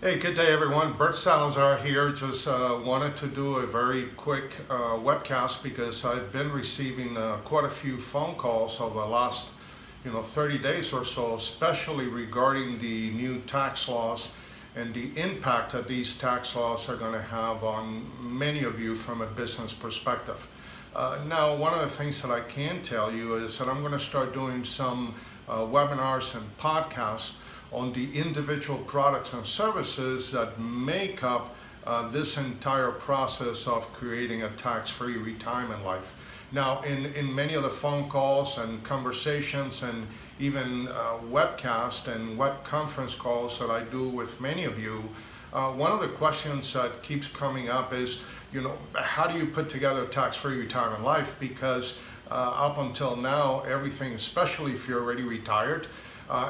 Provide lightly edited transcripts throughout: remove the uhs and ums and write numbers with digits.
Hey, good day everyone. Bert Salazar here. Just wanted to do a very quick webcast because I've been receiving quite a few phone calls over the last 30 days or so, especially regarding the new tax laws and the impact that these tax laws are going to have on many of you from a business perspective. Now, one of the things that I can tell you is that I'm going to start doing some webinars and podcasts on the individual products and services that make up this entire process of creating a tax-free retirement life. Now, in many of the phone calls and conversations and even webcast and web conference calls that I do with many of you, one of the questions that keeps coming up is, how do you put together a tax-free retirement life? Because up until now, everything, especially if you're already retired,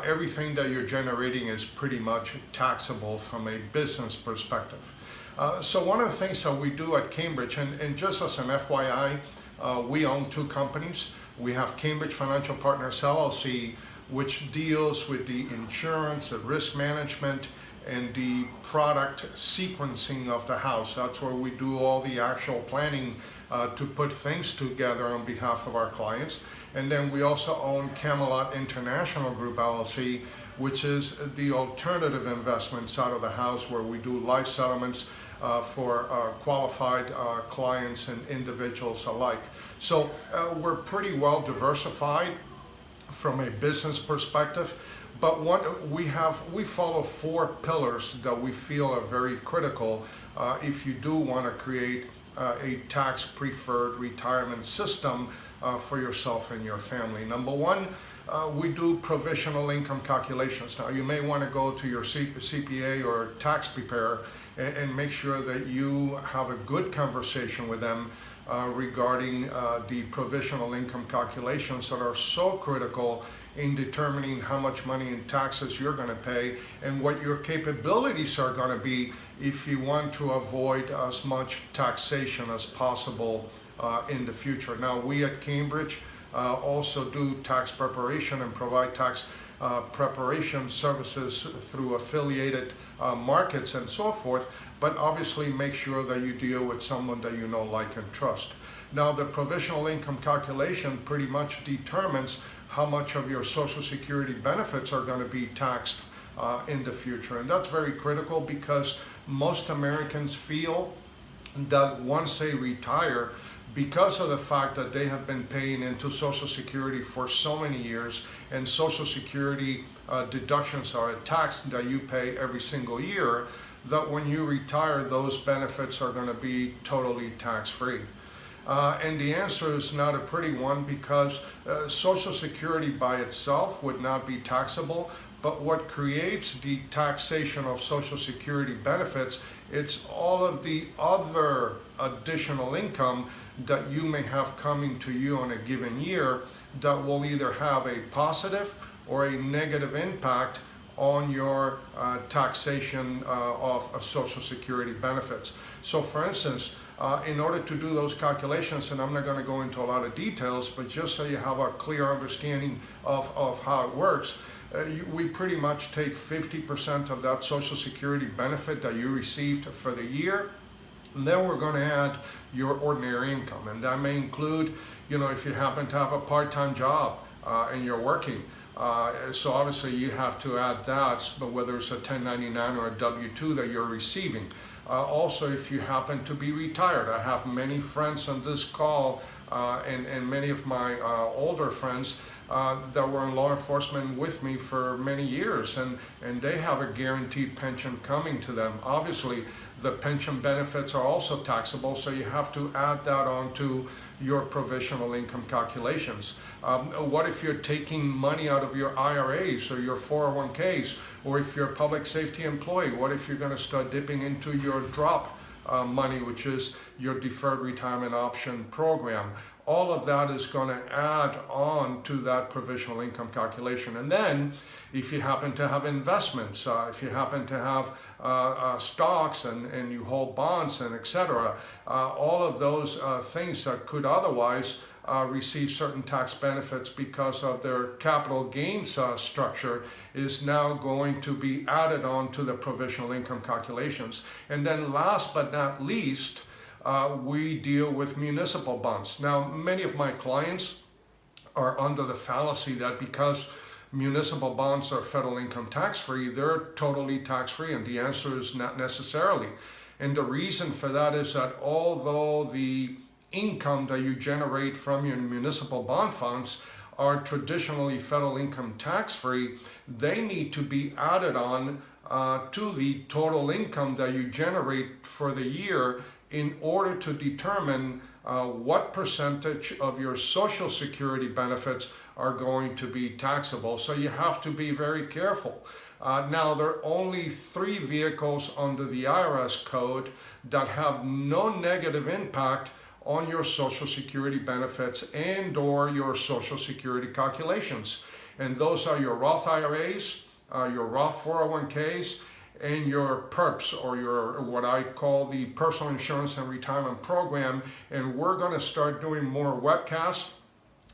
everything that you're generating is pretty much taxable from a business perspective. So one of the things that we do at Cambridge, and just as an FYI, we own two companies. We have Cambridge Financial Partners LLC, which deals with the insurance, the risk management, and the product sequencing of the house. That's where we do all the actual planning to put things together on behalf of our clients. And then we also own Camelot International Group LLC, which is the alternative investment side of the house where we do life settlements for qualified clients and individuals alike. So we're pretty well diversified from a business perspective. But we follow four pillars that we feel are very critical if you do want to create a tax-preferred retirement system for yourself and your family. Number one, we do provisional income calculations. Now, you may want to go to your CPA or tax preparer and make sure that you have a good conversation with them regarding the provisional income calculations that are so critical in determining how much money in taxes you're going to pay and what your capabilities are going to be if you want to avoid as much taxation as possible in the future. Now, we at Cambridge also do tax preparation and provide tax preparation services through affiliated markets and so forth, but obviously make sure that you deal with someone that you know, like, and trust. Now, the provisional income calculation pretty much determines how much of your Social Security benefits are going to be taxed in the future. And that's very critical because most Americans feel that once they retire, because of the fact that they have been paying into Social Security for so many years, and Social Security deductions are a tax that you pay every single year, that when you retire, those benefits are going to be totally tax-free. And the answer is not a pretty one because Social Security by itself would not be taxable, but what creates the taxation of Social Security benefits, it's all of the other additional income that you may have coming to you on a given year that will either have a positive or a negative impact on your taxation of Social Security benefits. So for instance, in order to do those calculations, and I'm not going to go into a lot of details, but just so you have a clear understanding of how it works, we pretty much take 50% of that Social Security benefit that you received for the year, and then we're going to add your ordinary income. And that may include, if you happen to have a part-time job and you're working, so obviously you have to add that, but whether it's a 1099 or a W-2 that you're receiving. Also, if you happen to be retired, I have many friends on this call and many of my older friends that were in law enforcement with me for many years, and they have a guaranteed pension coming to them. Obviously, the pension benefits are also taxable, so you have to add that onto your provisional income calculations. What if you're taking money out of your IRAs or your 401ks, or if you're a public safety employee, what if you're going to start dipping into your drop money, which is your deferred retirement option program? All of that is going to add on to that provisional income calculation. And then if you happen to have investments, if you happen to have stocks and you hold bonds and etc., all of those things that could otherwise receive certain tax benefits because of their capital gains structure is now going to be added on to the provisional income calculations. And then last but not least, we deal with municipal bonds. Now, many of my clients are under the fallacy that because municipal bonds are federal income tax free, they're totally tax free, and the answer is not necessarily. And the reason for that is that although the income that you generate from your municipal bond funds are traditionally federal income tax free, they need to be added on to the total income that you generate for the year in order to determine what percentage of your Social Security benefits are going to be taxable. So you have to be very careful. Now, there are only 3 vehicles under the IRS code that have no negative impact on your Social Security benefits and or your Social Security calculations. And those are your Roth IRAs, your Roth 401ks, and your PERPs, or your what I call the Personal Insurance and Retirement Program. And we're going to start doing more webcasts,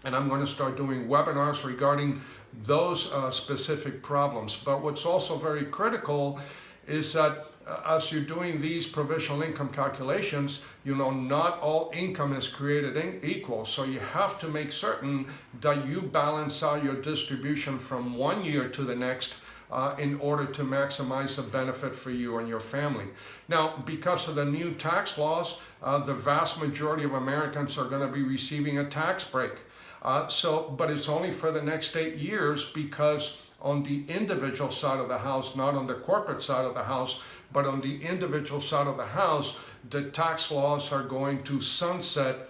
and I'm going to start doing webinars regarding those specific problems. But what's also very critical is that as you're doing these provisional income calculations, you know, not all income is created equal. So you have to make certain that you balance out your distribution from one year to the next in order to maximize the benefit for you and your family. Now, because of the new tax laws, the vast majority of Americans are going to be receiving a tax break. But it's only for the next 8 years, because on the individual side of the house, not on the corporate side of the house, but on the individual side of the house, the tax laws are going to sunset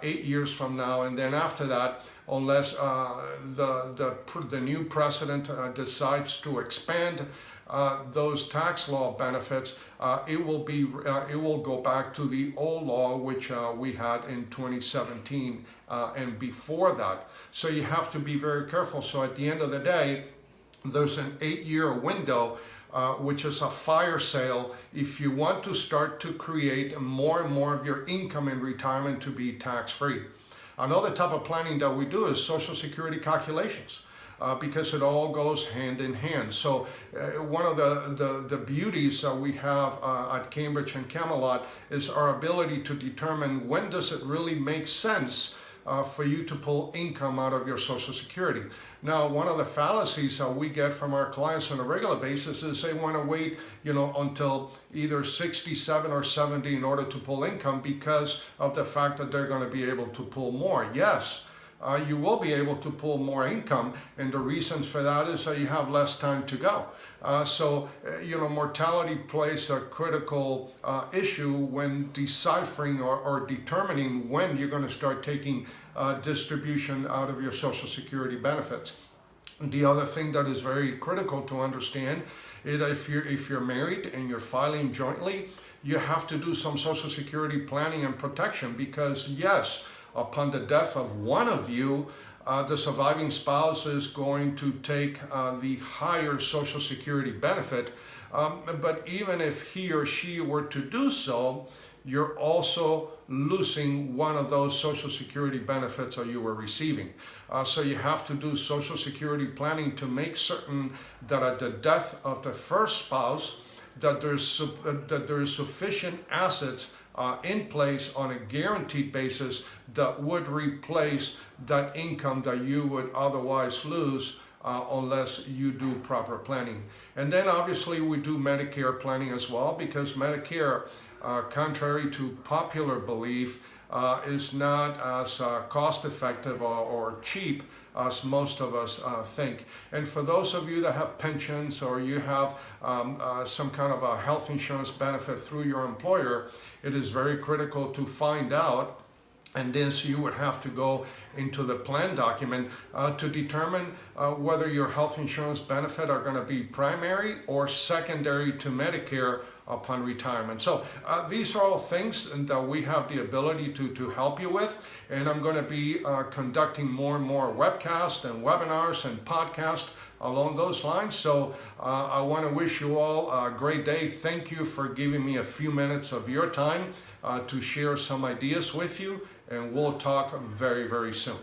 8 years from now. And then after that, unless the new president decides to expand those tax law benefits, it will go back to the old law, which we had in 2017 and before that. So you have to be very careful. So at the end of the day, there's an 8-year window, which is a fire sale if you want to start to create more and more of your income in retirement to be tax-free. Another type of planning that we do is Social Security calculations. Because it all goes hand in hand. So one of the beauties that we have at Cambridge and Camelot is our ability to determine when does it really make sense for you to pull income out of your Social Security. Now, one of the fallacies that we get from our clients on a regular basis is they want to wait, you know, until either 67 or 70 in order to pull income because of the fact that they're going to be able to pull more. Yes. You will be able to pull more income, and the reasons for that is that you have less time to go. You know, mortality plays a critical issue when deciphering or determining when you're going to start taking distribution out of your Social Security benefits. The other thing that is very critical to understand is that if you're married and you're filing jointly, you have to do some Social Security planning and protection, because yes, upon the death of one of you, the surviving spouse is going to take the higher Social Security benefit. But even if he or she were to do so, you're also losing one of those Social Security benefits that you were receiving. So you have to do Social Security planning to make certain that at the death of the first spouse, that there is sufficient assets in place on a guaranteed basis that would replace that income that you would otherwise lose unless you do proper planning. And then obviously we do Medicare planning as well, because Medicare, contrary to popular belief, is not as cost effective or cheap as most of us think. And for those of you that have pensions, or you have some kind of a health insurance benefit through your employer, it is very critical to find out, and this you would have to go into the plan document to determine whether your health insurance benefit are going to be primary or secondary to Medicare upon retirement. So these are all things that we have the ability to help you with, and I'm going to be conducting more and more webcasts and webinars and podcasts along those lines. So I want to wish you all a great day. Thank you for giving me a few minutes of your time to share some ideas with you, and we'll talk very, very soon.